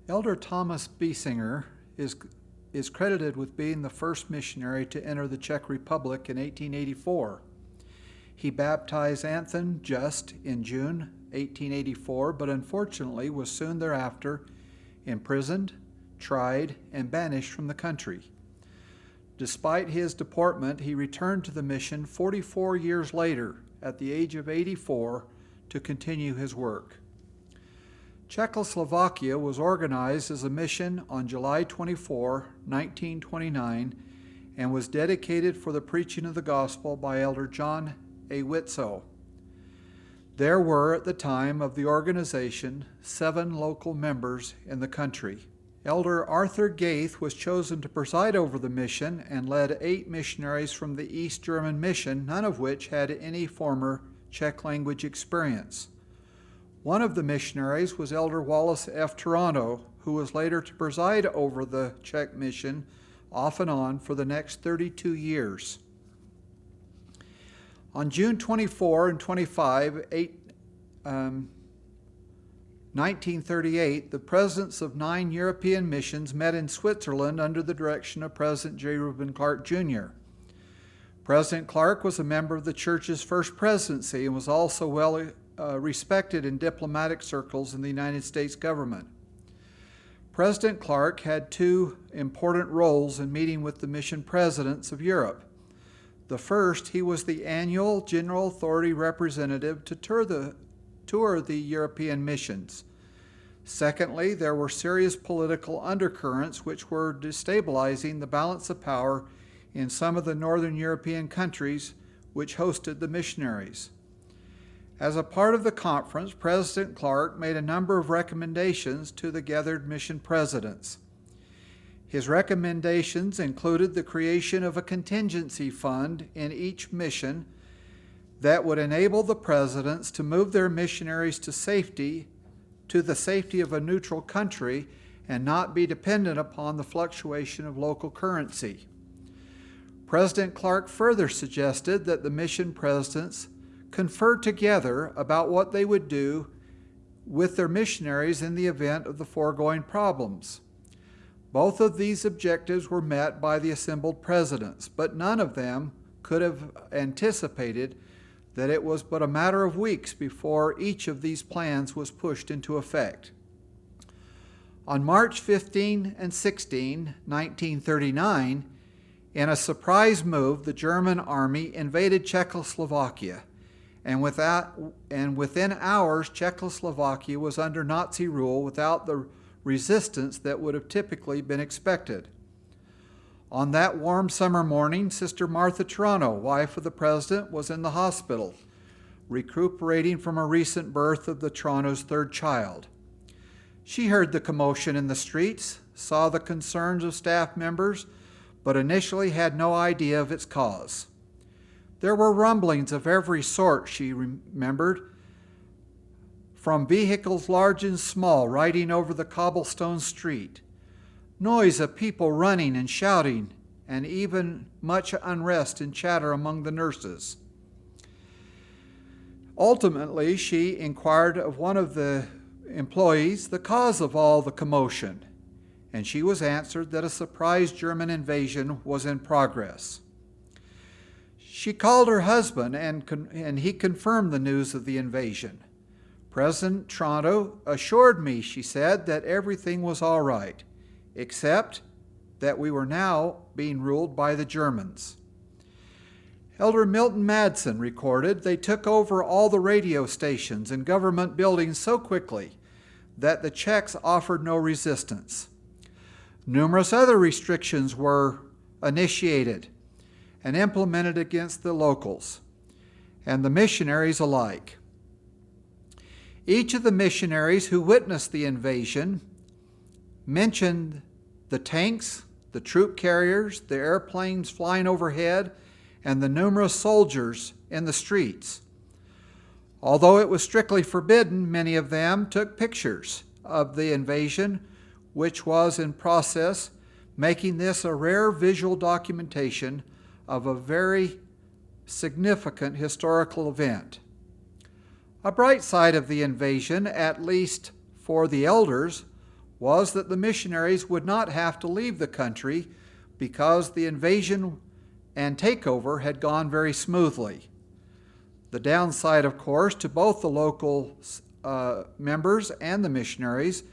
Elder Thomas Biesinger is credited with being the first missionary to enter the Czech Republic in 1884. He baptized Anthon Just in June 1884, but unfortunately was soon thereafter imprisoned, tried, and banished from the country. Despite his deportment, he returned to the mission 44 years later, at the age of 84, to continue his work. Czechoslovakia was organized as a mission on July 24, 1929, and was dedicated for the preaching of the gospel by Elder John A. Witzow. There were, at the time of the organization, 7 local members in the country. Elder Arthur Gaith was chosen to preside over the mission and led 8 missionaries from the East German mission, none of which had any former Czech language experience. One of the missionaries was Elder Wallace F. Toronto, who was later to preside over the Czech mission off and on for the next 32 years. On June 24 and 25, 1938, the presidents of 9 European missions met in Switzerland under the direction of President J. Reuben Clark, Jr. President Clark was a member of the church's first presidency and was also well respected in diplomatic circles in the United States government. President Clark had 2 important roles in meeting with the mission presidents of Europe. The first, he was the annual General Authority representative to tour the European missions. Secondly, there were serious political undercurrents which were destabilizing the balance of power in some of the northern European countries which hosted the missionaries. As a part of the conference, President Clark made a number of recommendations to the gathered mission presidents. His recommendations included the creation of a contingency fund in each mission that would enable the presidents to move their missionaries to the safety of a neutral country and not be dependent upon the fluctuation of local currency. President Clark further suggested that the mission presidents confer together about what they would do with their missionaries in the event of the foregoing problems. Both of these objectives were met by the assembled presidents, but none of them could have anticipated that it was but a matter of weeks before each of these plans was pushed into effect. On March 15 and 16, 1939, in a surprise move, the German army invaded Czechoslovakia, and within hours, Czechoslovakia was under Nazi rule without the resistance that would have typically been expected. On that warm summer morning, Sister Martha Toronto, wife of the president, was in the hospital, recuperating from a recent birth of the Toronto's 3rd child. She heard the commotion in the streets, saw the concerns of staff members, but initially had no idea of its cause. There were rumblings of every sort, she remembered, from vehicles large and small riding over the cobblestone street, noise of people running and shouting, and even much unrest and chatter among the nurses. Ultimately, she inquired of one of the employees the cause of all the commotion, and she was answered that a surprise German invasion was in progress. She called her husband, and he confirmed the news of the invasion. President Toronto assured me, she said, that everything was all right, except that we were now being ruled by the Germans. Elder Milton Madsen recorded, "They took over all the radio stations and government buildings so quickly that the Czechs offered no resistance. Numerous other restrictions were initiated and implemented against the locals and the missionaries alike. Each of the missionaries who witnessed the invasion mentioned the tanks, the troop carriers, the airplanes flying overhead, and the numerous soldiers in the streets. Although it was strictly forbidden, many of them took pictures of the invasion, which was in process, making this a rare visual documentation of a very significant historical event. A bright side of the invasion, at least for the elders, was that the missionaries would not have to leave the country because the invasion and takeover had gone very smoothly. The downside, of course, to both the local members and the missionaries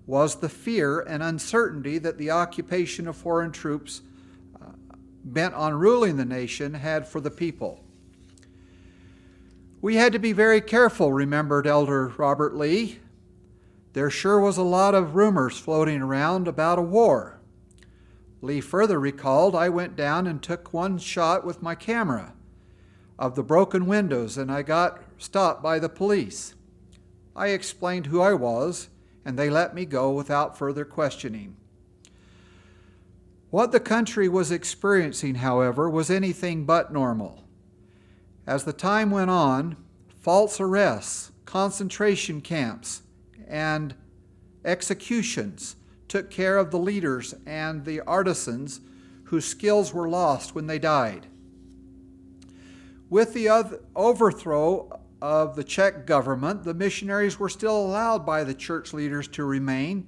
was the fear and uncertainty that the occupation of foreign troops bent on ruling the nation had for the people. "We had to be very careful," remembered Elder Robert Lee. "There sure was a lot of rumors floating around about a war." Lee further recalled, "I went down and took one shot with my camera of the broken windows, and I got stopped by the police. I explained who I was, and they let me go without further questioning." What the country was experiencing, however, was anything but normal. As the time went on, false arrests, concentration camps, and executions took care of the leaders and the artisans whose skills were lost when they died. With the overthrow of the Czech government, the missionaries were still allowed by the church leaders to remain,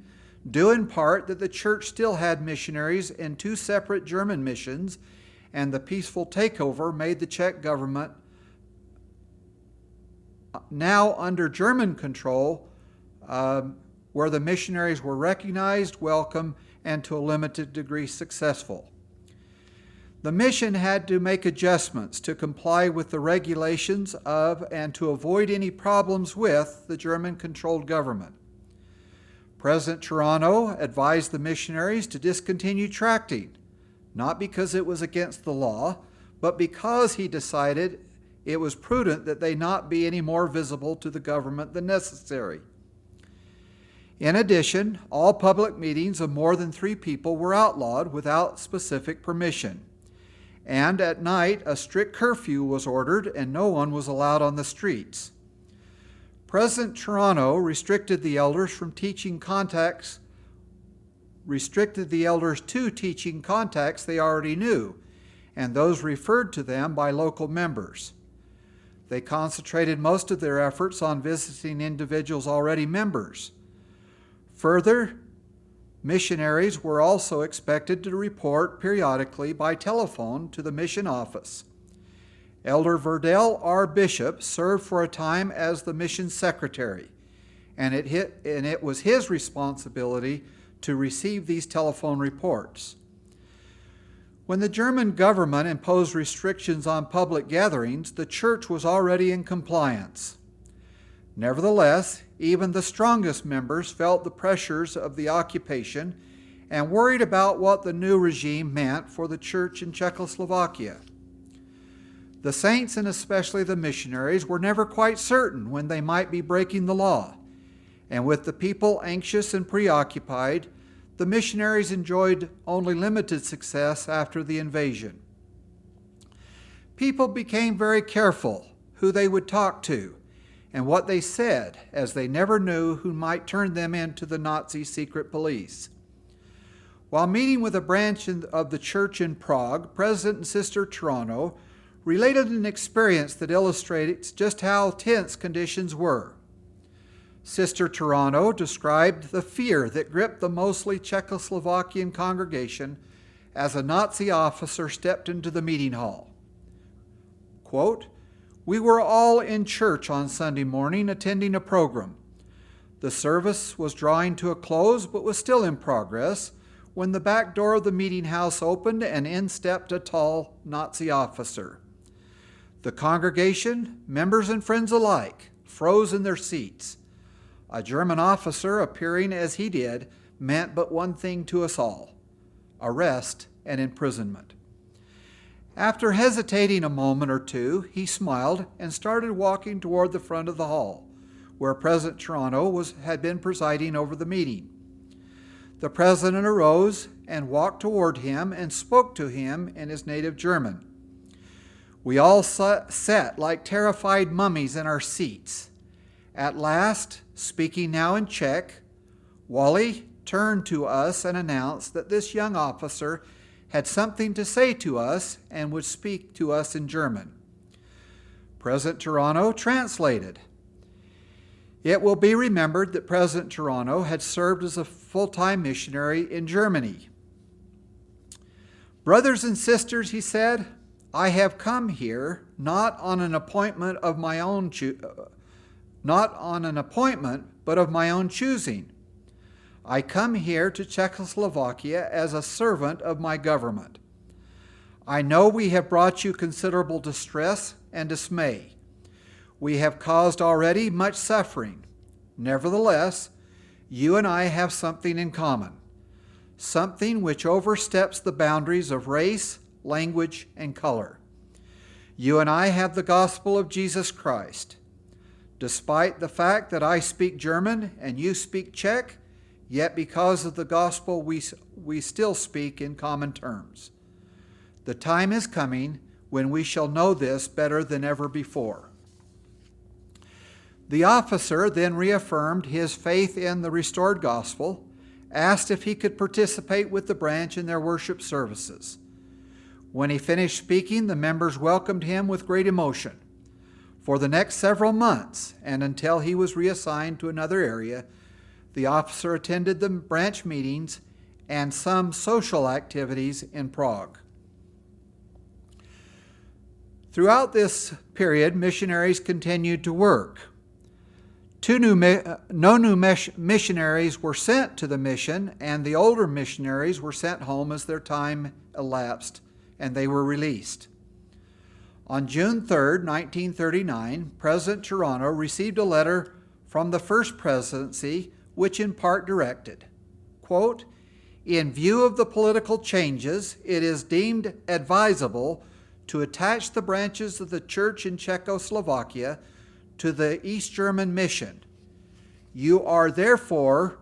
due in part that the church still had missionaries in 2 separate German missions, and the peaceful takeover made the Czech government, now under German control, where the missionaries were recognized, welcome, and to a limited degree successful. The mission had to make adjustments to comply with the regulations of and to avoid any problems with the German-controlled government. President Toronto advised the missionaries to discontinue tracting, not because it was against the law, but because he decided it was prudent that they not be any more visible to the government than necessary. In addition, all public meetings of more than 3 people were outlawed without specific permission. And at night, a strict curfew was ordered and no one was allowed on the streets. President Toronto restricted the elders to teaching contacts they already knew, and those referred to them by local members. They concentrated most of their efforts on visiting individuals already members. Further, missionaries were also expected to report periodically by telephone to the mission office. Elder Verdell R. Bishop served for a time as the mission secretary, and it was his responsibility to receive these telephone reports. When the German government imposed restrictions on public gatherings, the church was already in compliance. Nevertheless, even the strongest members felt the pressures of the occupation and worried about what the new regime meant for the church in Czechoslovakia. The saints, and especially the missionaries, were never quite certain when they might be breaking the law, and with the people anxious and preoccupied, the missionaries enjoyed only limited success after the invasion. People became very careful who they would talk to and what they said, as they never knew who might turn them into the Nazi secret police. While meeting with a branch of the church in Prague, President and Sister Toronto related an experience that illustrates just how tense conditions were. Sister Toronto described the fear that gripped the mostly Czechoslovakian congregation as a Nazi officer stepped into the meeting hall. Quote, "We were all in church on Sunday morning attending a program. The service was drawing to a close but was still in progress when the back door of the meeting house opened and in stepped a tall Nazi officer. The congregation, members and friends alike, froze in their seats. A German officer appearing as he did meant but one thing to us all: arrest and imprisonment. After hesitating a moment or two, he smiled and started walking toward the front of the hall, where President Toronto had been presiding over the meeting. The president arose and walked toward him and spoke to him in his native German. We all sat like terrified mummies in our seats. At last, speaking now in Czech, Wally turned to us and announced that this young officer had something to say to us and would speak to us in German. President Toronto translated. It will be remembered that President Toronto had served as a full-time missionary in Germany. Brothers and sisters, he said, I have come here not on an appointment, but of my own choosing. I come here to Czechoslovakia as a servant of my government. I know we have brought you considerable distress and dismay. We have caused already much suffering. Nevertheless, you and I have something in common, something which oversteps the boundaries of race, language, and color. You and I have the gospel of Jesus Christ. Despite the fact that I speak German and you speak Czech, yet because of the gospel we still speak in common terms. The time is coming when we shall know this better than ever before. The officer then reaffirmed his faith in the restored gospel, asked if he could participate with the branch in their worship services. When he finished speaking, the members welcomed him with great emotion. For the next several months, and until he was reassigned to another area, the officer attended the branch meetings and some social activities in Prague. Throughout this period, missionaries continued to work. No new missionaries were sent to the mission, and the older missionaries were sent home as their time elapsed, and they were released. On June 3, 1939, President Toronto received a letter from the First Presidency which in part directed, quote, in view of the political changes, it is deemed advisable to attach the branches of the church in Czechoslovakia to the East German mission. You are therefore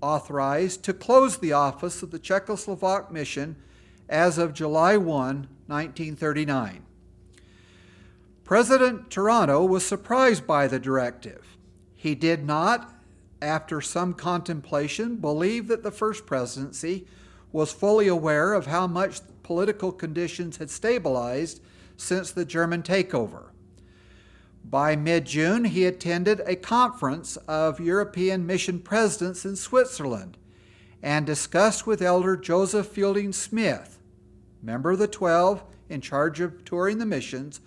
authorized to close the office of the Czechoslovak mission as of July 1, 1939. President Toronto was surprised by the directive. He did not, after some contemplation, believe that the First Presidency was fully aware of how much political conditions had stabilized since the German takeover. By mid-June, he attended a conference of European mission presidents in Switzerland and discussed with Elder Joseph Fielding Smith, member of the 12 in charge of touring the missions,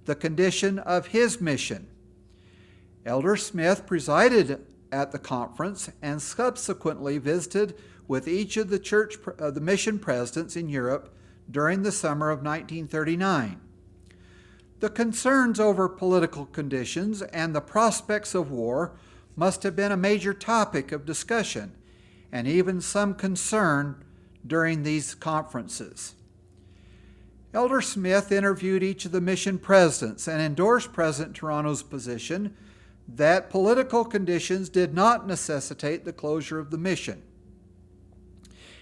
the condition of his mission. Elder Smith presided at the conference and subsequently visited with each of the mission presidents in Europe during the summer of 1939. The concerns over political conditions and the prospects of war must have been a major topic of discussion and even some concern during these conferences. Elder Smith interviewed each of the mission presidents and endorsed President Toronto's position that political conditions did not necessitate the closure of the mission.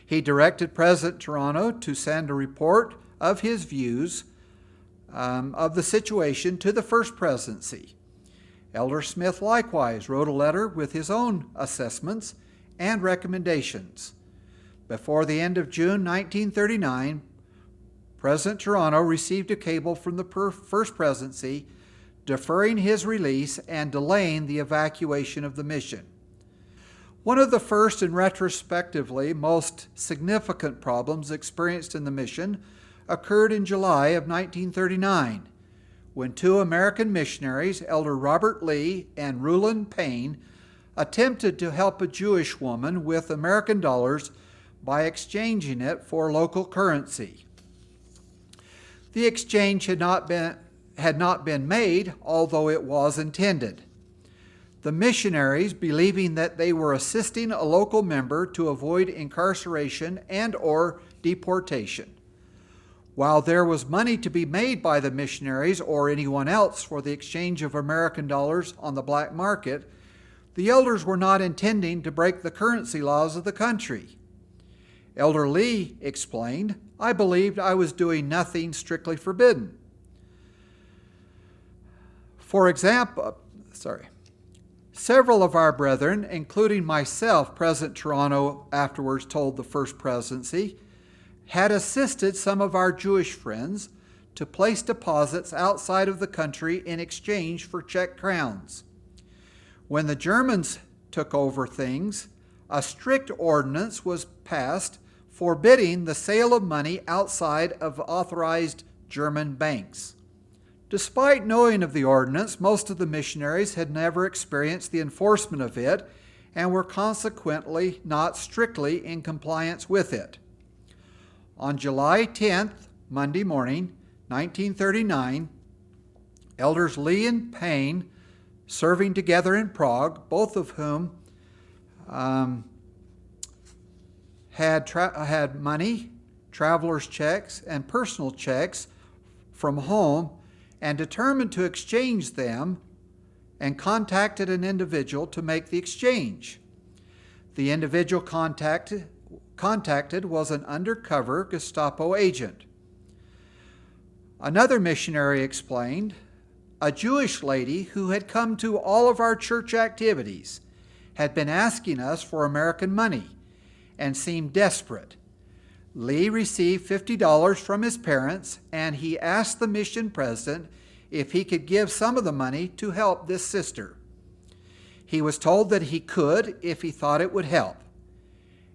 He directed President Toronto to send a report of his views of the situation to the First Presidency. Elder Smith likewise wrote a letter with his own assessments and recommendations. Before the end of June 1939, President Toronto received a cable from the First Presidency deferring his release and delaying the evacuation of the mission. One of the first and retrospectively most significant problems experienced in the mission occurred in July of 1939, when two American missionaries, Elder Robert Lee and Rulon Payne, attempted to help a Jewish woman with American dollars by exchanging it for local currency. The exchange had had not been made, although it was intended. The missionaries, believing that they were assisting a local member to avoid incarceration and or deportation. While there was money to be made by the missionaries or anyone else for the exchange of American dollars on the black market, the elders were not intending to break the currency laws of the country. Elder Lee explained, "I believed I was doing nothing strictly forbidden." For example, several of our brethren, including myself, President Toronto afterwards told the First Presidency, had assisted some of our Jewish friends to place deposits outside of the country in exchange for Czech crowns. When the Germans took over things, a strict ordinance was passed forbidding the sale of money outside of authorized German banks. Despite knowing of the ordinance, most of the missionaries had never experienced the enforcement of it and were consequently not strictly in compliance with it. On July 10th, Monday morning, 1939, Elders Lee and Payne, serving together in Prague, both of whom had money, traveler's checks, and personal checks from home, and determined to exchange them, and contacted an individual to make the exchange. The individual contacted was an undercover Gestapo agent. Another missionary explained, "A Jewish lady who had come to all of our church activities had been asking us for American money and seemed desperate. Lee received $50 from his parents, and he asked the mission president if he could give some of the money to help this sister. He was told that he could if he thought it would help.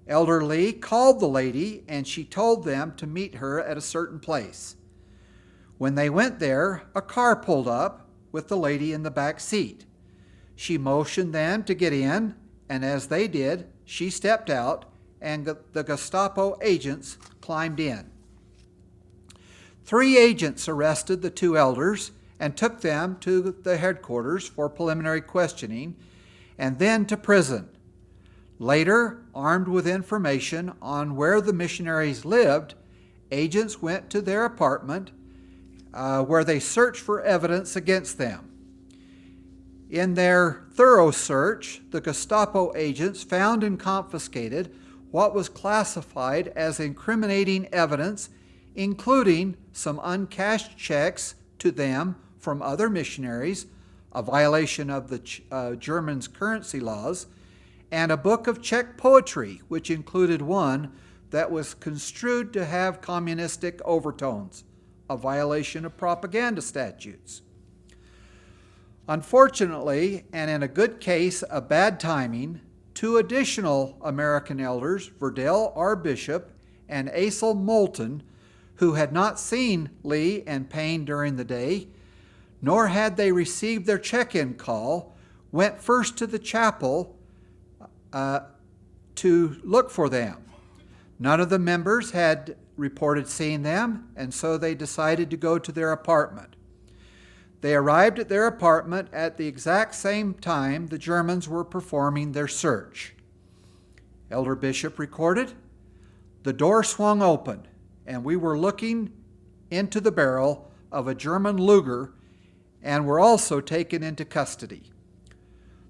Elder Lee called the lady, and she told them to meet her at a certain place. When they went there, a car pulled up with the lady in the back seat. She motioned them to get in, and as they did, she stepped out, and the Gestapo agents climbed in. 3 agents arrested the 2 elders and took them to the headquarters for preliminary questioning and then to prison. Later, armed with information on where the missionaries lived, agents went to their apartment where they searched for evidence against them. In their thorough search, the Gestapo agents found and confiscated what was classified as incriminating evidence, including some uncashed checks to them from other missionaries, a violation of the Germans' currency laws, and a book of Czech poetry, which included one that was construed to have communistic overtones, a violation of propaganda statutes. Unfortunately, and in a good case of bad timing, 2 additional American elders, Verdell R. Bishop and Asel Moulton, who had not seen Lee and Payne during the day, nor had they received their check-in call, went first to the chapel to look for them. None of the members had reported seeing them, and so they decided to go to their apartment. They arrived at their apartment at the exact same time the Germans were performing their search. Elder Bishop recorded, "The door swung open, and we were looking into the barrel of a German Luger and were also taken into custody.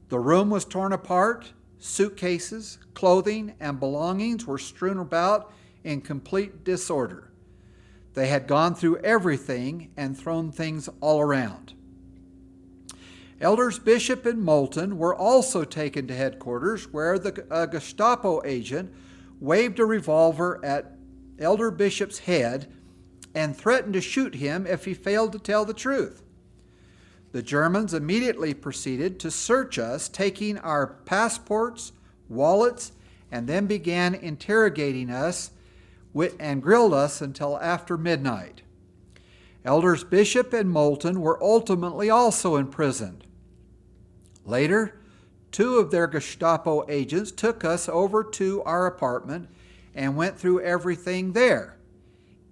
The room was torn apart, suitcases, clothing, and belongings were strewn about in complete disorder. They had gone through everything and thrown things all around." Elders Bishop and Moulton were also taken to headquarters, where a Gestapo agent waved a revolver at Elder Bishop's head and threatened to shoot him if he failed to tell the truth. The Germans immediately proceeded to search us, taking our passports, wallets, and then began interrogating us and grilled us until after midnight. Elders Bishop and Moulton were ultimately also imprisoned. Later, 2 of their Gestapo agents took us over to our apartment and went through everything there,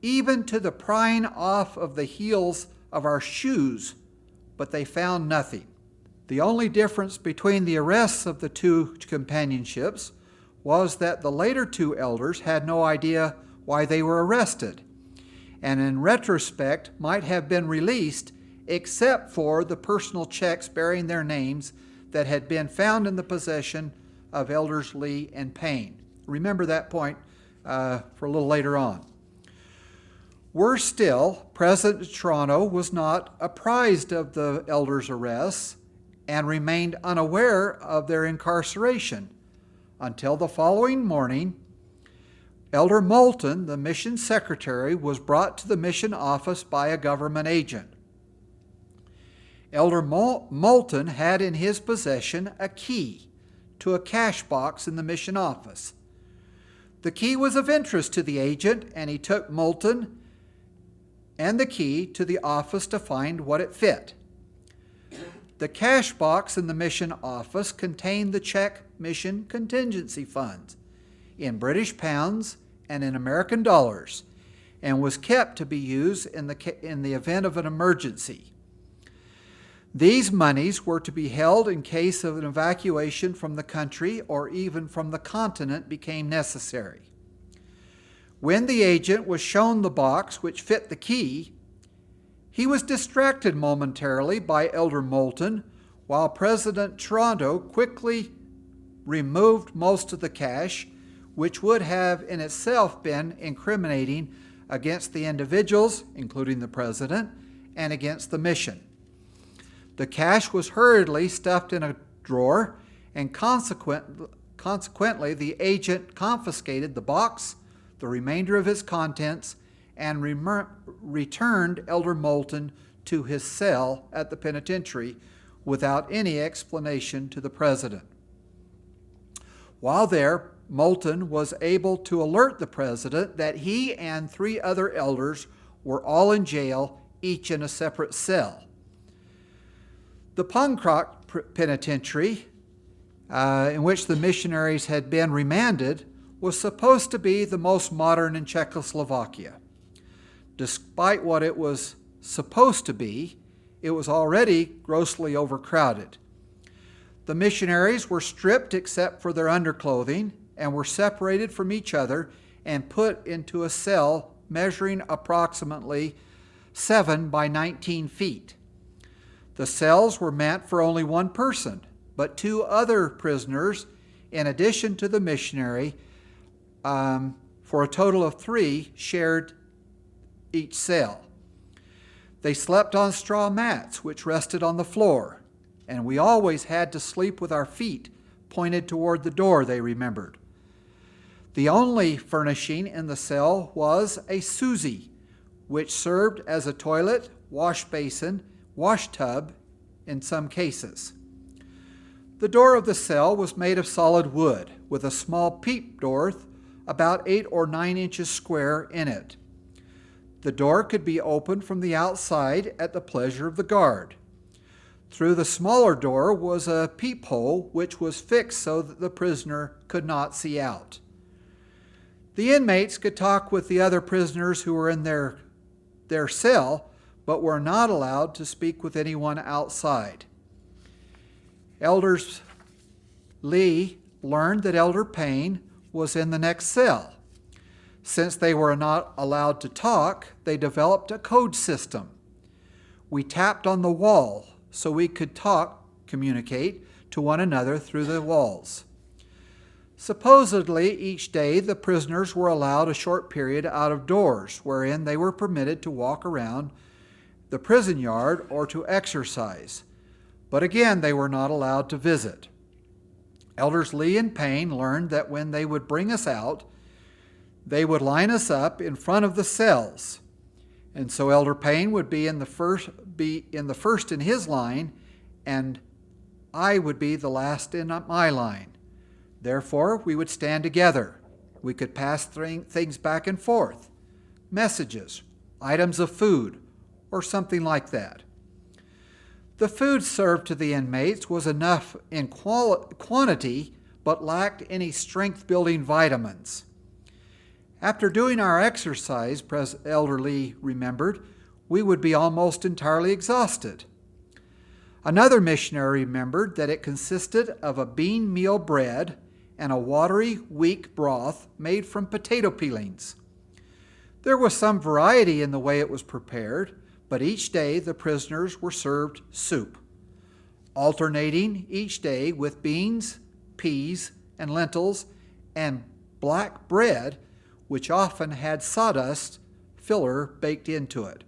even to the prying off of the heels of our shoes, but they found nothing. The only difference between the arrests of the two companionships was that the later two elders had no idea why they were arrested, and in retrospect might have been released except for the personal checks bearing their names that had been found in the possession of Elders Lee and Payne. Remember that point for a little later on. Worse still, President Toronto was not apprised of the elders' arrests and remained unaware of their incarceration until the following morning. Elder Moulton, the mission secretary, was brought to the mission office by a government agent. Elder Moulton had in his possession a key to a cash box in the mission office. The key was of interest to the agent, and he took Moulton and the key to the office to find what it fit. The cash box in the mission office contained the Czech mission contingency funds in British pounds and in American dollars, and was kept to be used in the event of an emergency. These monies were to be held in case of an evacuation from the country or even from the continent became necessary. When the agent was shown the box which fit the key, he was distracted momentarily by Elder Moulton, while President Toronto quickly removed most of the cash, which would have in itself been incriminating against the individuals, including the president, and against the mission. The cash was hurriedly stuffed in a drawer, and consequently the agent confiscated the box, the remainder of its contents, and returned Elder Moulton to his cell at the penitentiary without any explanation to the president. While there, Moulton was able to alert the president that he and 3 other elders were all in jail, each in a separate cell. The Pankrak Penitentiary, in which the missionaries had been remanded, was supposed to be the most modern in Czechoslovakia. Despite what it was supposed to be, it was already grossly overcrowded. The missionaries were stripped except for their underclothing and were separated from each other and put into a cell measuring approximately 7 by 19 feet. The cells were meant for only one person, but 2 other prisoners, in addition to the missionary, for a total of 3, shared each cell. They slept on straw mats which rested on the floor, and we always had to sleep with our feet pointed toward the door, they remembered. The only furnishing in the cell was a Susie, which served as a toilet, wash basin, wash tub in some cases. The door of the cell was made of solid wood, with a small peep door about 8 or 9 inches square in it. The door could be opened from the outside at the pleasure of the guard. Through the smaller door was a peephole which was fixed so that the prisoner could not see out. The inmates could talk with the other prisoners who were in their cell, but were not allowed to speak with anyone outside. Elders Lee learned that Elder Payne was in the next cell. Since they were not allowed to talk, they developed a code system. We tapped on the wall so we could communicate to one another through the walls. Supposedly, each day the prisoners were allowed a short period out of doors, wherein they were permitted to walk around the prison yard or to exercise. But again, they were not allowed to visit. Elders Lee and Payne learned that when they would bring us out, they would line us up in front of the cells. And so Elder Payne would be in the first in his line, and I would be the last in my line. Therefore, we would stand together. We could pass things back and forth, messages, items of food, or something like that. The food served to the inmates was enough in quantity, but lacked any strength-building vitamins. After doing our exercise, Elder Lee remembered, we would be almost entirely exhausted. Another missionary remembered that it consisted of a bean meal bread and a watery, weak broth made from potato peelings. There was some variety in the way it was prepared, but each day the prisoners were served soup, alternating each day with beans, peas, and lentils, and black bread, which often had sawdust filler baked into it.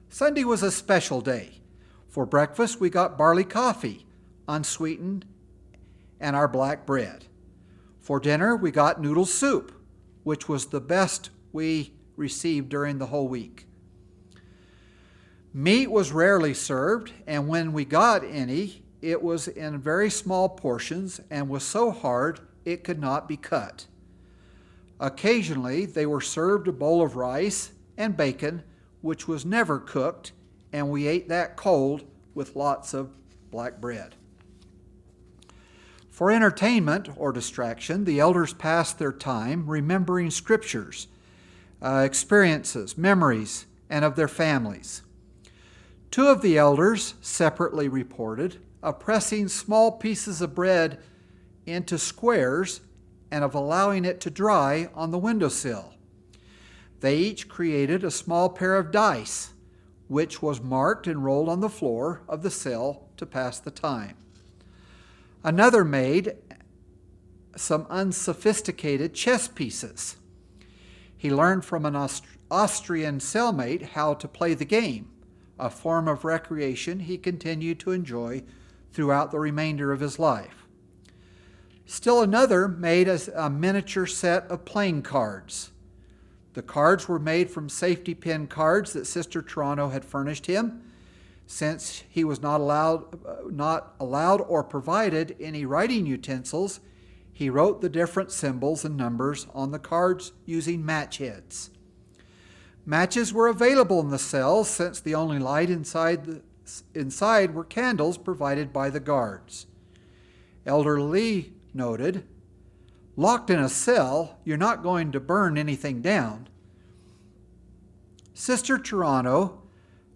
Sunday was a special day. For breakfast, we got barley coffee, unsweetened, and our black bread. For dinner, we got noodle soup, which was the best we received during the whole week. Meat was rarely served, and when we got any, it was in very small portions and was so hard it could not be cut. Occasionally, they were served a bowl of rice and bacon, which was never cooked, and we ate that cold with lots of black bread. For entertainment or distraction, the elders passed their time remembering scriptures, experiences, memories, and of their families. Two of the elders separately reported of pressing small pieces of bread into squares and of allowing it to dry on the windowsill. They each created a small pair of dice, which was marked and rolled on the floor of the cell to pass the time. Another made some unsophisticated chess pieces. He learned from an Austrian cellmate how to play the game, a form of recreation he continued to enjoy throughout the remainder of his life. Still another made a miniature set of playing cards. The cards were made from safety pin cards that Sister Toronto had furnished him. Since he was not allowed or provided any writing utensils, he wrote the different symbols and numbers on the cards using match heads. Matches were available in the cells since the only light inside were candles provided by the guards. Elder Lee noted, "Locked in a cell, you're not going to burn anything down." Sister Toronto,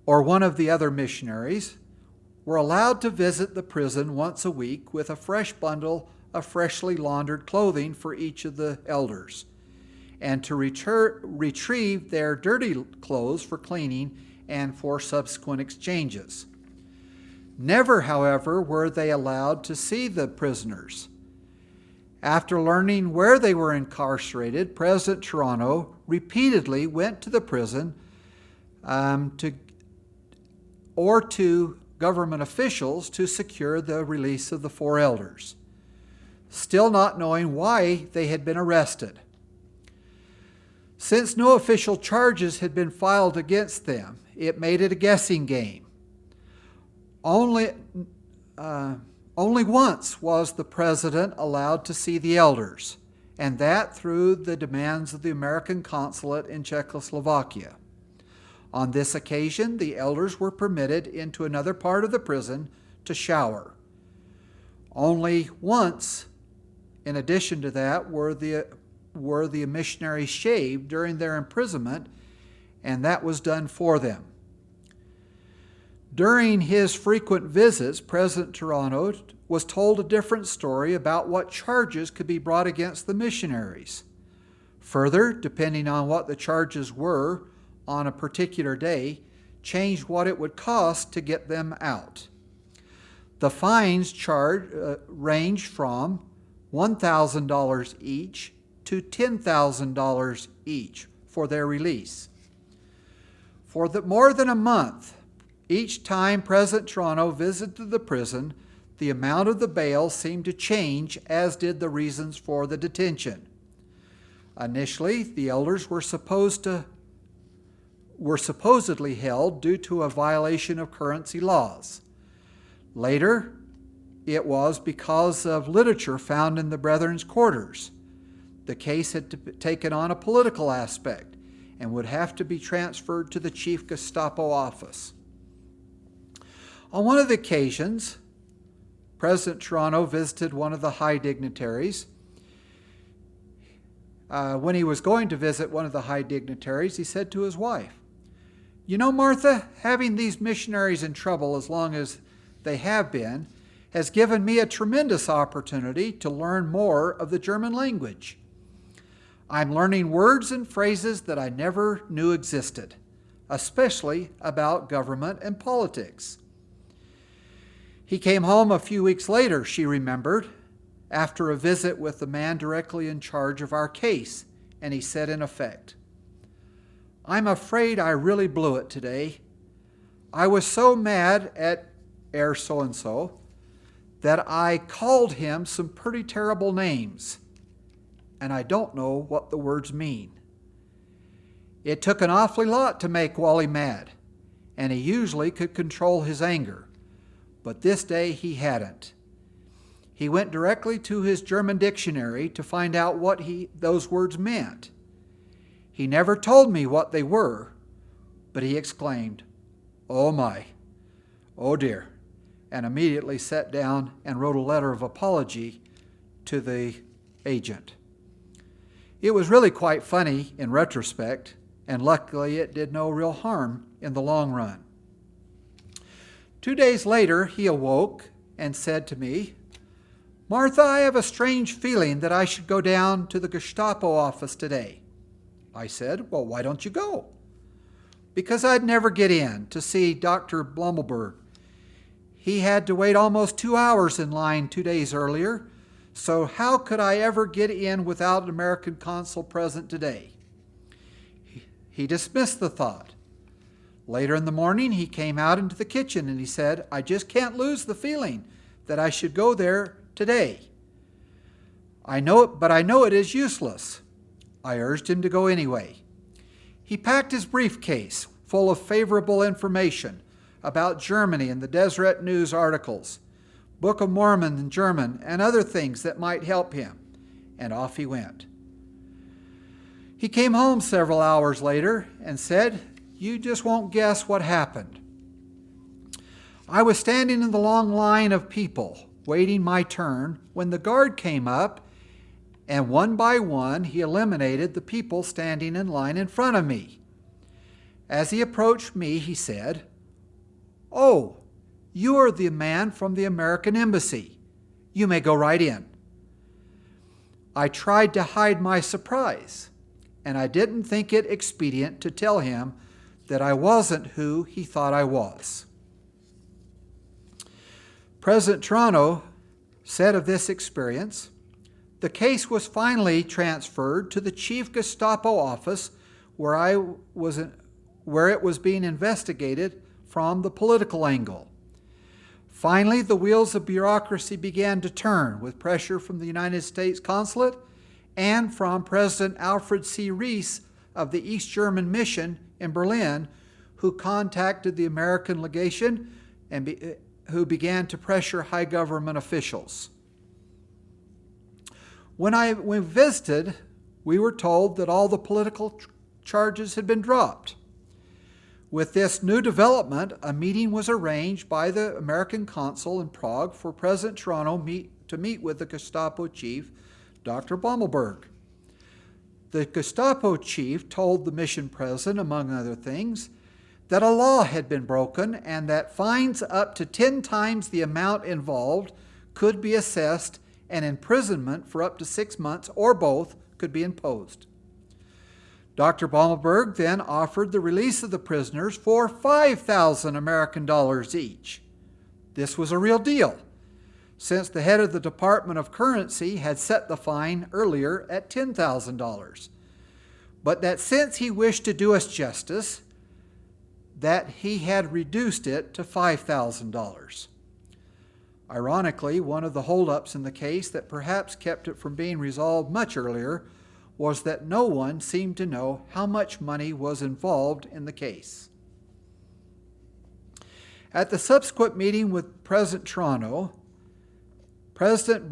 or one of the other missionaries, were allowed to visit the prison once a week with a fresh bundle of freshly laundered clothing for each of the elders, and to retrieve their dirty clothes for cleaning and for subsequent exchanges. Never, however, were they allowed to see the prisoners. After learning where they were incarcerated, President Toronto repeatedly went to the prison to government officials to secure the release of the four elders, still not knowing why they had been arrested. Since no official charges had been filed against them, it made it a guessing game. Only once was the president allowed to see the elders, and that through the demands of the American consulate in Czechoslovakia. On this occasion, the elders were permitted into another part of the prison to shower. Only once, in addition to that, were the missionaries shaved during their imprisonment, and that was done for them. During his frequent visits, President Toronto was told a different story about what charges could be brought against the missionaries. Further, depending on what the charges were on a particular day, changed what it would cost to get them out. The fines ranged from $1,000 each to $10,000 each for their release. For more than a month, each time President Toronto visited the prison, the amount of the bail seemed to change, as did the reasons for the detention. Initially, the elders were supposedly held due to a violation of currency laws. Later, it was because of literature found in the Brethren's quarters. The case had taken on a political aspect and would have to be transferred to the Chief Gestapo office. On one of the occasions, President Toronto visited one of the high dignitaries. When he was going to visit one of the high dignitaries, he said to his wife, You know, Martha, having these missionaries in trouble as long as they have been has given me a tremendous opportunity to learn more of the German language. I'm learning words and phrases that I never knew existed, especially about government and politics. He came home a few weeks later, she remembered, after a visit with the man directly in charge of our case, and he said in effect, "I'm afraid I really blew it today. I was so mad at Herr so-and-so that I called him some pretty terrible names, and I don't know what the words mean. It took an awfully lot to make Wally mad, and he usually could control his anger, but this day he hadn't. He went directly to his German dictionary to find out what those words meant. He never told me what they were, but he exclaimed, 'Oh my, oh dear,' and immediately sat down and wrote a letter of apology to the agent. It was really quite funny in retrospect, and luckily it did no real harm in the long run. 2 days later, he awoke and said to me, 'Martha, I have a strange feeling that I should go down to the Gestapo office today.' I said, 'Well, why don't you go?' 'Because I'd never get in to see Dr. Blummelberg. He had to wait almost 2 hours in line 2 days earlier, so how could I ever get in without an American consul present today?' He dismissed the thought. Later in the morning, he came out into the kitchen and he said, 'I just can't lose the feeling that I should go there today. I know it, but I know it is useless.' I urged him to go anyway. He packed his briefcase full of favorable information about Germany and the Deseret News articles, Book of Mormon in German, and other things that might help him, and off he went. He came home several hours later and said, 'You just won't guess what happened. I was standing in the long line of people, waiting my turn, when the guard came up, and one by one he eliminated the people standing in line in front of me. As he approached me, he said, "Oh, you are the man from the American Embassy. You may go right in." I tried to hide my surprise, and I didn't think it expedient to tell him that I wasn't who he thought I was. President Toronto said of this experience, "The case was finally transferred to the Chief Gestapo office where it was being investigated from the political angle. Finally, the wheels of bureaucracy began to turn with pressure from the United States Consulate and from President Alfred C. Rees of the East German Mission in Berlin, who contacted the American legation and who began to pressure high government officials. When we visited, we were told that all the political charges had been dropped. With this new development, a meeting was arranged by the American consul in Prague for President Toronto to meet with the Gestapo chief, Dr. Blummelberg. The Gestapo chief told the mission president, among other things, that a law had been broken and that fines up to 10 times the amount involved could be assessed and imprisonment for up to 6 months or both could be imposed. Dr. Blummelberg then offered the release of the prisoners for 5,000 American dollars each. This was a real deal, since the head of the Department of Currency had set the fine earlier at $10,000, but that since he wished to do us justice, that he had reduced it to $5,000. Ironically, one of the holdups in the case that perhaps kept it from being resolved much earlier was that no one seemed to know how much money was involved in the case. At the subsequent meeting with President Toronto, President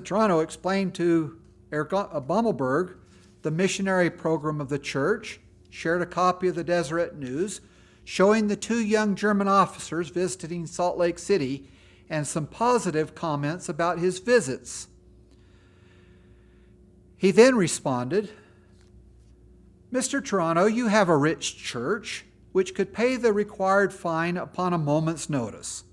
Toronto explained to Blummelberg the missionary program of the church, shared a copy of the Deseret News, showing the 2 young German officers visiting Salt Lake City, and some positive comments about his visits. He then responded, "Mr. Toronto, you have a rich church. which could pay the required fine upon a moment's notice.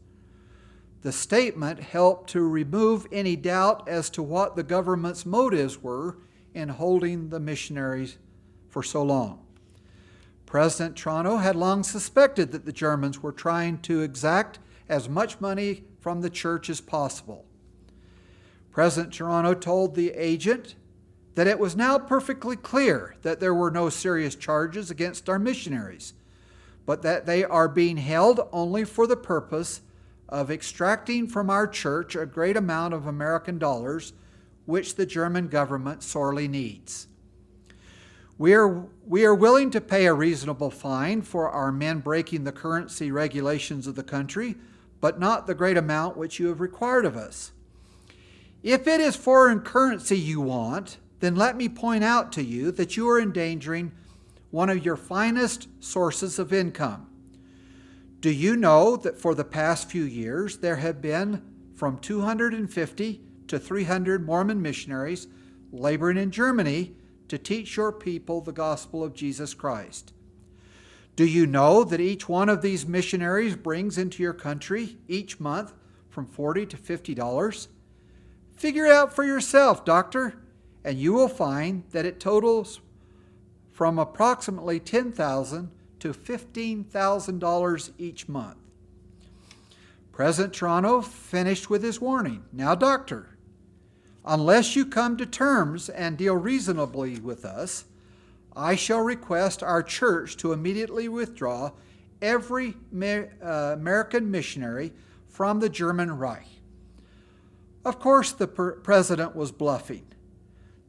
The statement helped to remove any doubt as to what the government's motives were in holding the missionaries for so long. President Toronto had long suspected that the Germans were trying to exact as much money from the church as possible. President Toronto told the agent that it was now perfectly clear that there were no serious charges against our missionaries, but that they are being held only for the purpose of extracting from our church a great amount of American dollars, which the German government sorely needs. We are willing to pay a reasonable fine for our men breaking the currency regulations of the country, but not the great amount which you have required of us. If it is foreign currency you want, then let me point out to you that you are endangering one of your finest sources of income. Do you know that for the past few years there have been from 250 to 300 Mormon missionaries laboring in Germany to teach your people the gospel of Jesus Christ? Do you know that each one of these missionaries brings into your country each month from $40 to $50? Figure it out for yourself, doctor, and you will find that it totals from approximately $10,000 to $15,000 each month. President Toronto finished with his warning. Now, doctor, unless you come to terms and deal reasonably with us, I shall request our church to immediately withdraw every American missionary from the German Reich. Of course, the president was bluffing.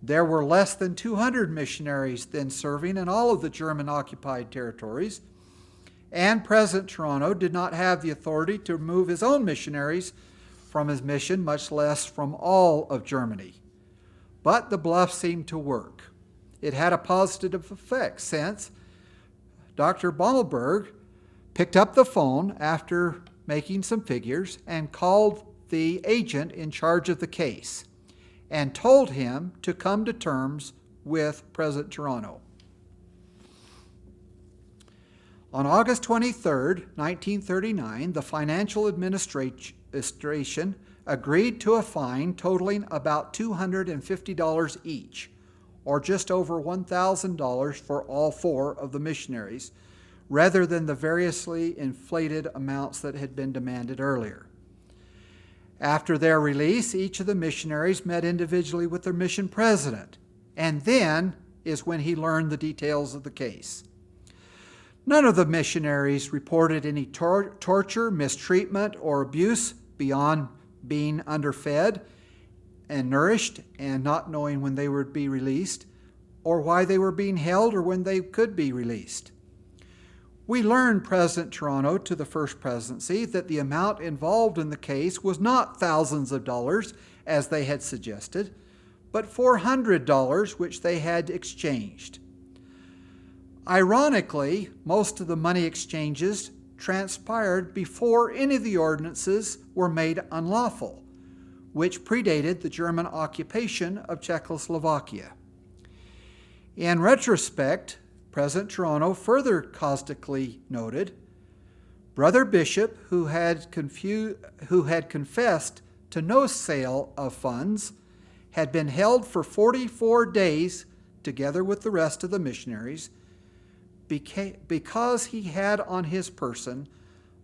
There were less than 200 missionaries then serving in all of the German-occupied territories, and President Toronto did not have the authority to remove his own missionaries from his mission, much less from all of Germany. But the bluff seemed to work. It had a positive effect since Dr. Bommelberg picked up the phone after making some figures and called the agent in charge of the case and told him to come to terms with President Toronto. On August 23, 1939, the Financial Administration agreed to a fine totaling about $250 each, or just over $1,000 for all four of the missionaries, rather than the variously inflated amounts that had been demanded earlier. After their release, each of the missionaries met individually with their mission president, and then is when he learned the details of the case. None of the missionaries reported any torture, mistreatment, or abuse beyond being underfed and nourished and not knowing when they would be released, or why they were being held, or when they could be released. We learned President Toronto to the First Presidency that the amount involved in the case was not thousands of dollars, as they had suggested, but $400, which they had exchanged. Ironically, most of the money exchanges transpired before any of the ordinances were made unlawful, which predated the German occupation of Czechoslovakia. In retrospect, President Toronto further caustically noted, Brother Bishop, who had confessed to no sale of funds, had been held for 44 days together with the rest of the missionaries because he had on his person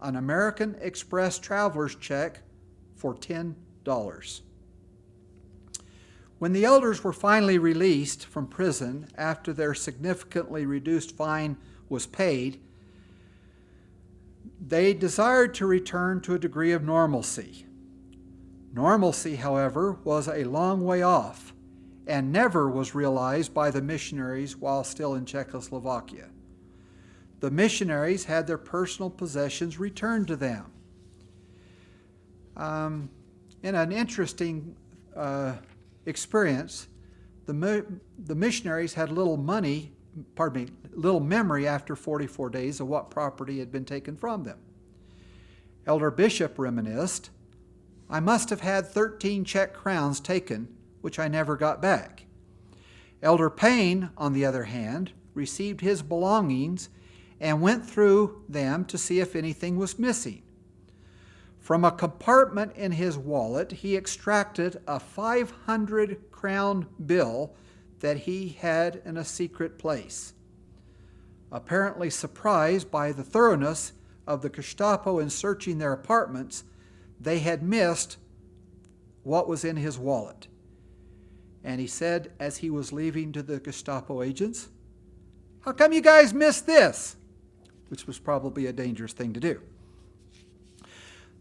an American Express traveler's check for $10. When the elders were finally released from prison after their significantly reduced fine was paid, they desired to return to a degree of normalcy. Normalcy, however, was a long way off and never was realized by the missionaries while still in Czechoslovakia. The missionaries had their personal possessions returned to them. In an interesting experience, the missionaries had little memory after 44 days of what property had been taken from them. Elder Bishop reminisced, I must have had 13 Czech crowns taken, which I never got back. Elder Payne, on the other hand, received his belongings and went through them to see if anything was missing. From a compartment in his wallet, he extracted a 500-crown bill that he had in a secret place. Apparently surprised by the thoroughness of the Gestapo in searching their apartments, they had missed what was in his wallet. And he said as he was leaving to the Gestapo agents, "How come you guys missed this?" Which was probably a dangerous thing to do.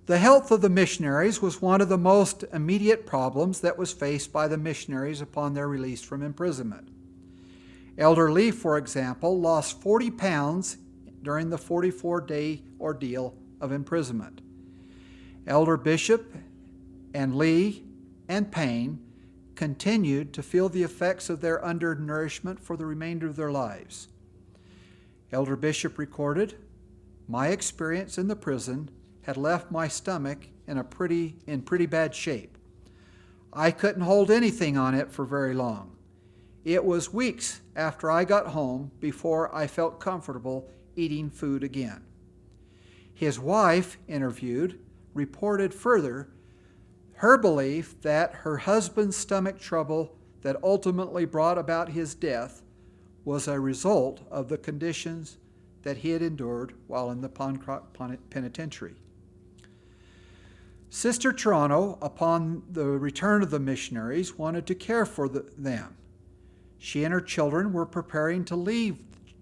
The health of the missionaries was one of the most immediate problems that was faced by the missionaries upon their release from imprisonment. Elder Lee, for example, lost 40 pounds during the 44-day ordeal of imprisonment. Elder Bishop and Lee and Payne continued to feel the effects of their undernourishment for the remainder of their lives. Elder Bishop recorded, "My experience in the prison had left my stomach in pretty bad shape. I couldn't hold anything on it for very long. It was weeks after I got home before I felt comfortable eating food again." His wife, interviewed, reported further her belief that her husband's stomach trouble that ultimately brought about his death was a result of the conditions that he had endured while in the Poncroft Penitentiary. Sister Toronto, upon the return of the missionaries, wanted to care for them. She and her children were preparing to leave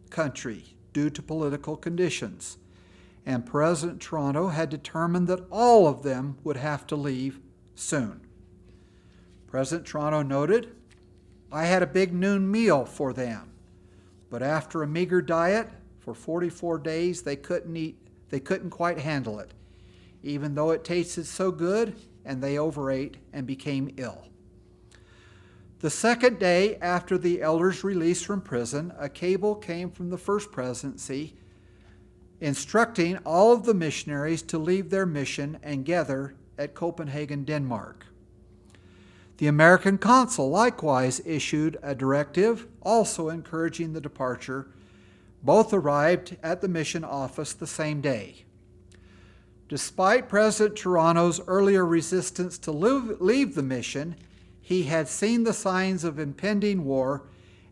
the country due to political conditions, and President Toronto had determined that all of them would have to leave soon. President Toronto noted, "I had a big noon meal for them, but after a meager diet for 44 days, they couldn't quite handle it, even though it tasted so good, and they overate and became ill." The second day after the elders' release from prison, a cable came from the First Presidency instructing all of the missionaries to leave their mission and gather at Copenhagen, Denmark. The American consul likewise issued a directive also encouraging the departure. Both arrived at the mission office the same day. Despite President Toronto's earlier resistance to leave the mission, he had seen the signs of impending war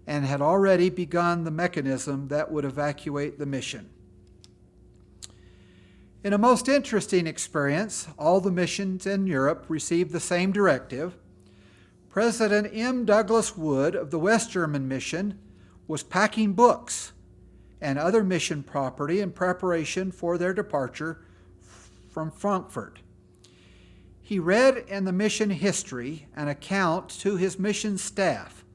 and had already begun the mechanism that would evacuate the mission. In a most interesting experience, all the missions in Europe received the same directive. President M. Douglas Wood of the West German Mission was packing books and other mission property in preparation for their departure from Frankfurt. He read in the mission history an account to his mission staff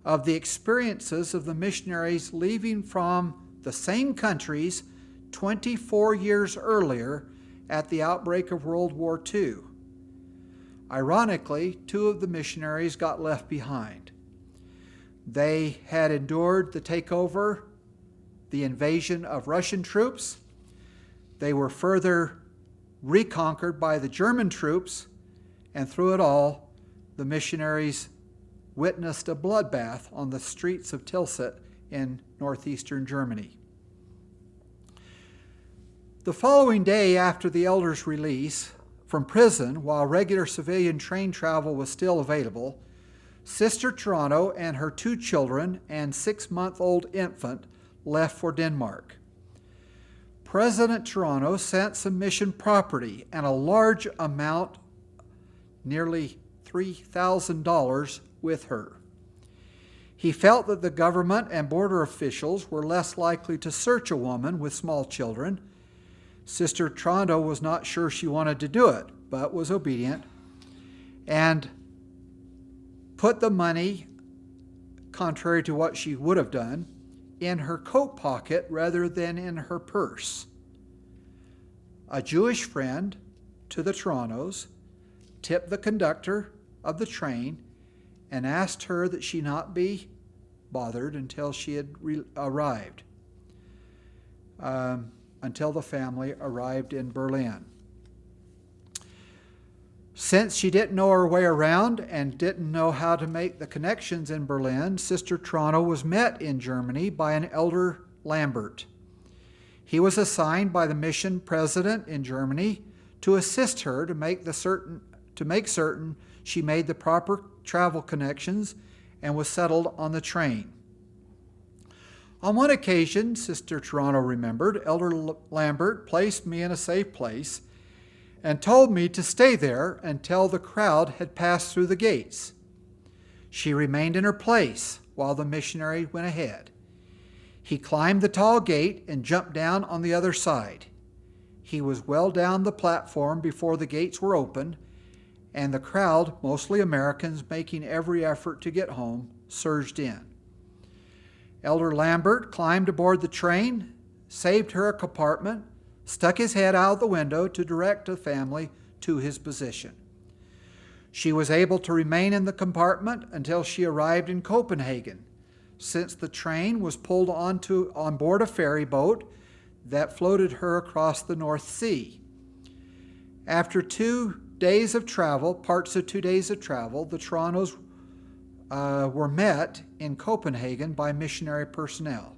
of the experiences of the missionaries leaving from the same countries 24 years earlier at the outbreak of World War II. Ironically, 2 of the missionaries got left behind. They had endured the takeover, the invasion of Russian troops. They were further reconquered by the German troops, and through it all, the missionaries witnessed a bloodbath on the streets of Tilsit in northeastern Germany. The following day after the elders' release from prison, while regular civilian train travel was still available, Sister Toronto and her 2 children and 6-month-old infant left for Denmark. President Toronto sent some mission property and a large amount, nearly $3,000, with her. He felt that the government and border officials were less likely to search a woman with small children. Sister Toronto was not sure she wanted to do it, but was obedient and put the money, contrary to what she would have done, in her coat pocket rather than in her purse. A Jewish friend to the Torontos tipped the conductor of the train and asked her that she not be bothered until she had arrived, until the family arrived in Berlin. Since she didn't know her way around and didn't know how to make the connections in Berlin, Sister Toronto was met in Germany by an Elder Lambert. He was assigned by the mission president in Germany to assist her to make certain she made the proper travel connections and was settled on the train. On one occasion, Sister Toronto remembered, Elder Lambert placed me in a safe place and told me to stay there until the crowd had passed through the gates. She remained in her place while the missionary went ahead. He climbed the tall gate and jumped down on the other side. He was well down the platform before the gates were opened, and the crowd, mostly Americans making every effort to get home, surged in. Elder Lambert climbed aboard the train, saved her a compartment, stuck his head out the window to direct the family to his position. She was able to remain in the compartment until she arrived in Copenhagen, since the train was pulled on board a ferry boat that floated her across the North Sea. After parts of 2 days of travel, the Torontos were met in Copenhagen by missionary personnel.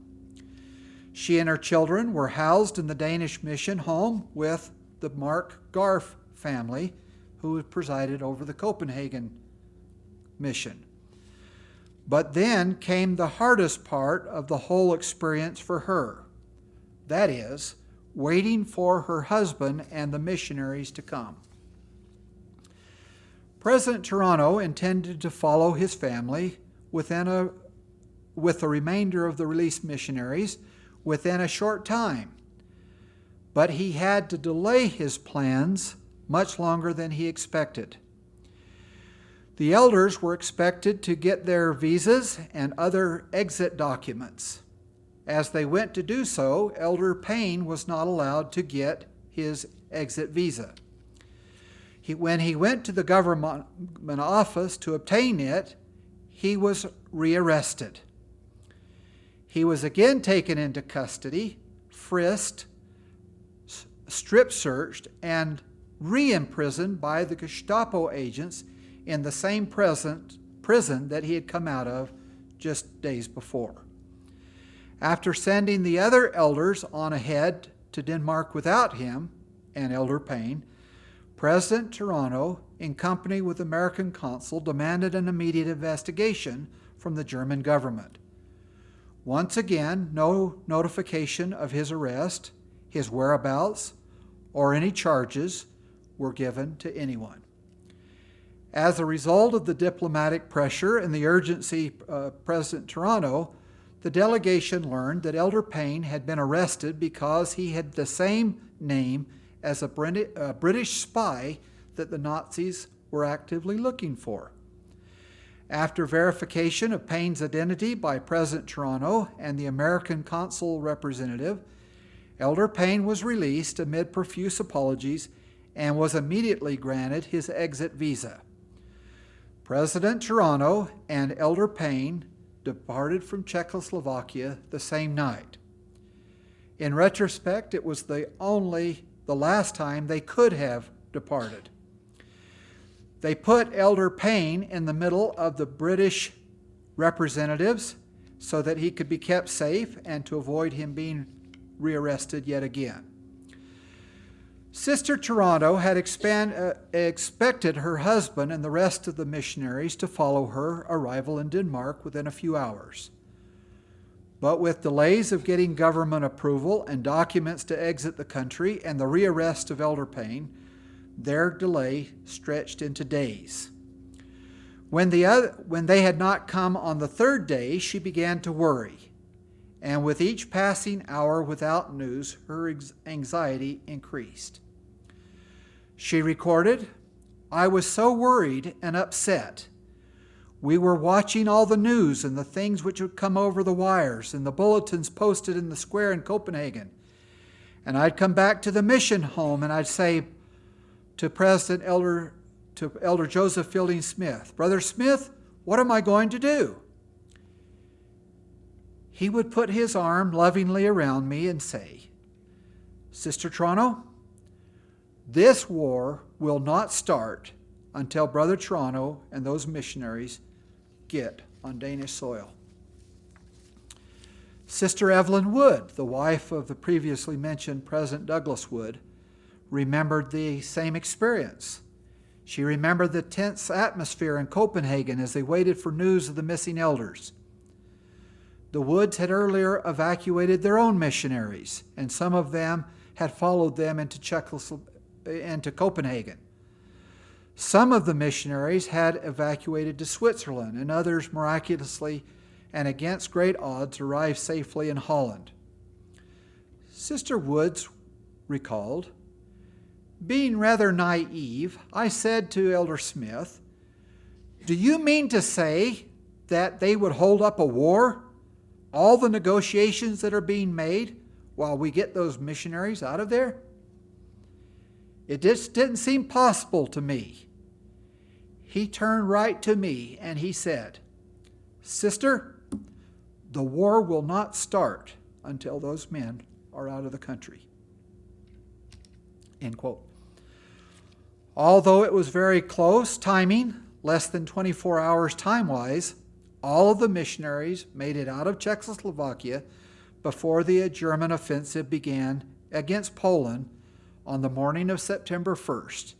She and her children were housed in the Danish mission home with the Mark Garf family, who presided over the Copenhagen mission. But then came the hardest part of the whole experience for her. That is, waiting for her husband and the missionaries to come. President Toronto intended to follow his family with the remainder of the released missionaries within a short time, but he had to delay his plans much longer than he expected. The elders were expected to get their visas and other exit documents. As they went to do so, Elder Payne was not allowed to get his exit visa. When he went to the government office to obtain it, he was rearrested. He was again taken into custody, frisked, strip searched, and re-imprisoned by the Gestapo agents in the same prison that he had come out of just days before. After sending the other elders on ahead to Denmark without him and Elder Payne, President Toronto, in company with the American consul, demanded an immediate investigation from the German government. Once again, no notification of his arrest, his whereabouts, or any charges were given to anyone. As a result of the diplomatic pressure and the urgency of President Toronto, the delegation learned that Elder Payne had been arrested because he had the same name as a British spy that the Nazis were actively looking for. After verification of Payne's identity by President Toronto and the American consul representative, Elder Payne was released amid profuse apologies and was immediately granted his exit visa. President Toronto and Elder Payne departed from Czechoslovakia the same night. In retrospect, it was the last time they could have departed. They put Elder Payne in the middle of the British representatives so that he could be kept safe and to avoid him being rearrested yet again. Sister Toronto had expected her husband and the rest of the missionaries to follow her arrival in Denmark within a few hours. But with delays of getting government approval and documents to exit the country and the rearrest of Elder Payne, their delay stretched into days. When they had not come on the third day, she began to worry, and with each passing hour without news, her anxiety increased. She recorded, "I was so worried and upset. We were watching all the news and the things which would come over the wires and the bulletins posted in the square in Copenhagen. And I'd come back to the mission home and I'd say to Elder Joseph Fielding Smith, 'Brother Smith, what am I going to do?' He would put his arm lovingly around me and say, 'Sister Toronto, this war will not start until Brother Toronto and those missionaries get on Danish soil.'" Sister Evelyn Wood, the wife of the previously mentioned President Douglas Wood, remembered the same experience. She remembered the tense atmosphere in Copenhagen as they waited for news of the missing elders. The Woods had earlier evacuated their own missionaries, and some of them had followed them into Copenhagen. Some of the missionaries had evacuated to Switzerland, and others miraculously and against great odds arrived safely in Holland. Sister Woods recalled, "Being rather naive, I said to Elder Smith, 'Do you mean to say that they would hold up a war? All the negotiations that are being made while we get those missionaries out of there? It just didn't seem possible to me.' He turned right to me and he said, 'Sister, the war will not start until those men are out of the country.'" End quote. Although it was very close timing, less than 24 hours time-wise, all of the missionaries made it out of Czechoslovakia before the German offensive began against Poland on the morning of September 1st.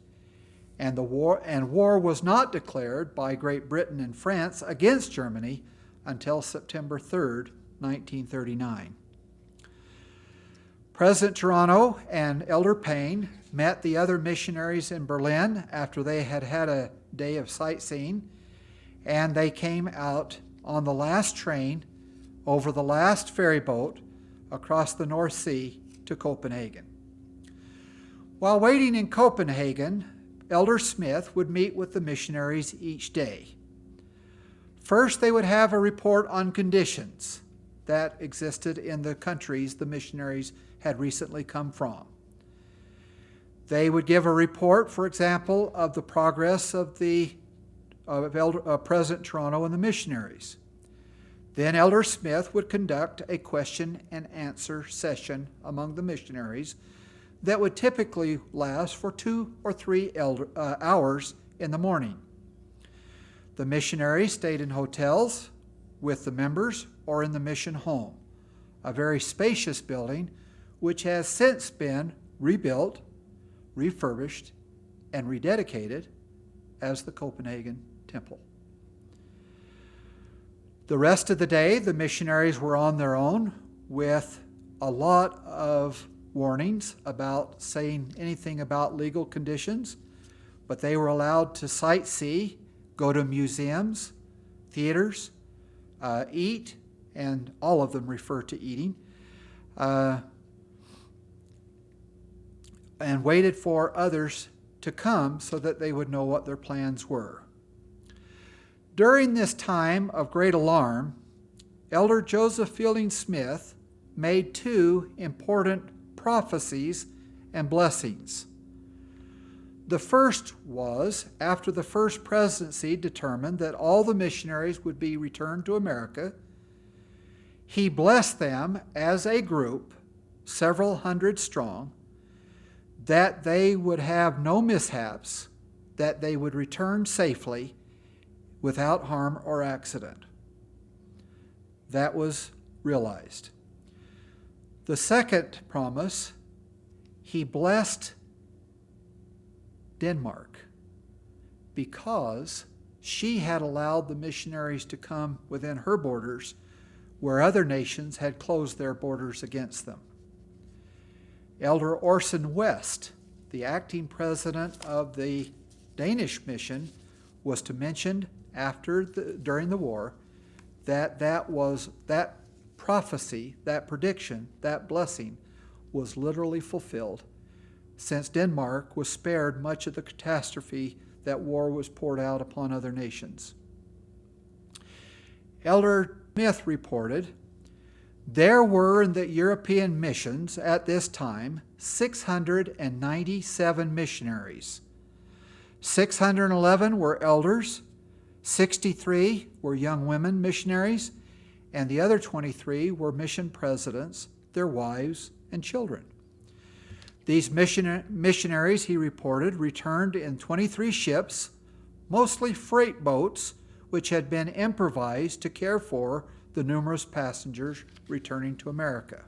And war was not declared by Great Britain and France against Germany until September 3rd, 1939. President Toronto and Elder Payne met the other missionaries in Berlin after they had had a day of sightseeing, and they came out on the last train over the last ferry boat across the North Sea to Copenhagen. While waiting in Copenhagen, Elder Smith would meet with the missionaries each day. First, they would have a report on conditions that existed in the countries the missionaries had recently come from. They would give a report, for example, of the progress of President Toronto and the missionaries. Then Elder Smith would conduct a question and answer session among the missionaries that would typically last for 2 or 3 hours in the morning. The missionaries stayed in hotels with the members or in the mission home, a very spacious building which has since been rebuilt, refurbished, and rededicated as the Copenhagen Temple. The rest of the day, the missionaries were on their own with a lot of warnings about saying anything about legal conditions, but they were allowed to sightsee, go to museums, theaters, eat, and all of them refer to eating, and waited for others to come so that they would know what their plans were. During this time of great alarm, Elder Joseph Fielding Smith made 2 important prophecies and blessings. The first was, after the first presidency determined that all the missionaries would be returned to America, he blessed them as a group, several hundred strong, that they would have no mishaps, that they would return safely without harm or accident. That was realized. The second promise, he blessed Denmark because she had allowed the missionaries to come within her borders where other nations had closed their borders against them. Elder Orson West, the acting president of the Danish mission, was to mention during the war that prophecy, that prediction, that blessing was literally fulfilled, since Denmark was spared much of the catastrophe that war was poured out upon other nations. Elder Smith reported, there were in the European missions at this time 697 missionaries. 611 were elders, 63 were young women missionaries, and the other 23 were mission presidents, their wives, and children. These missionaries, he reported, returned in 23 ships, mostly freight boats, which had been improvised to care for the numerous passengers returning to America.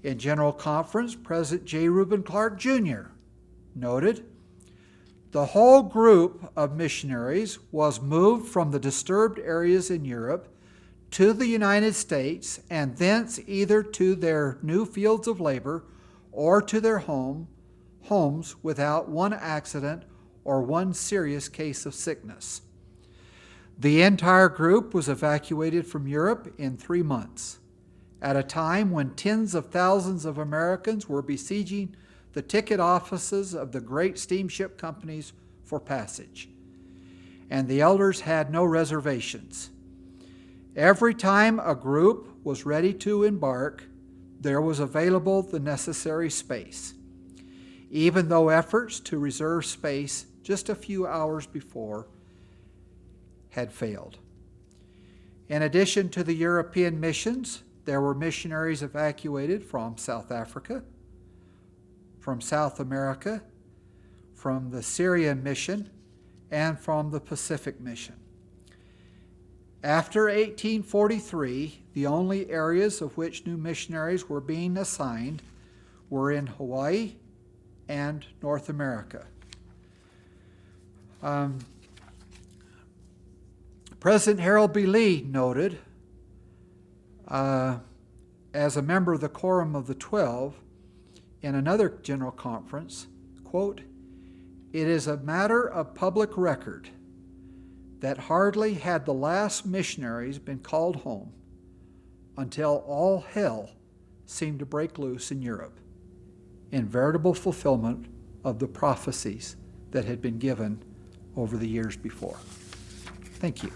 In General Conference, President J. Reuben Clark, Jr. noted, "The whole group of missionaries was moved from the disturbed areas in Europe to the United States, and thence either to their new fields of labor or to their homes without one accident or one serious case of sickness. The entire group was evacuated from Europe in 3 months, at a time when tens of thousands of Americans were besieging the ticket offices of the great steamship companies for passage, and the elders had no reservations. Every time a group was ready to embark, there was available the necessary space, even though efforts to reserve space just a few hours before had failed." In addition to the European missions, there were missionaries evacuated from South Africa, from South America, from the Syrian mission, and from the Pacific mission. After 1843, the only areas of which new missionaries were being assigned were in Hawaii and North America. President Harold B. Lee noted, as a member of the Quorum of the 12, in another general conference, quote, "It is a matter of public record that hardly had the last missionaries been called home until all hell seemed to break loose in Europe, in veritable fulfillment of the prophecies that had been given over the years before." Thank you.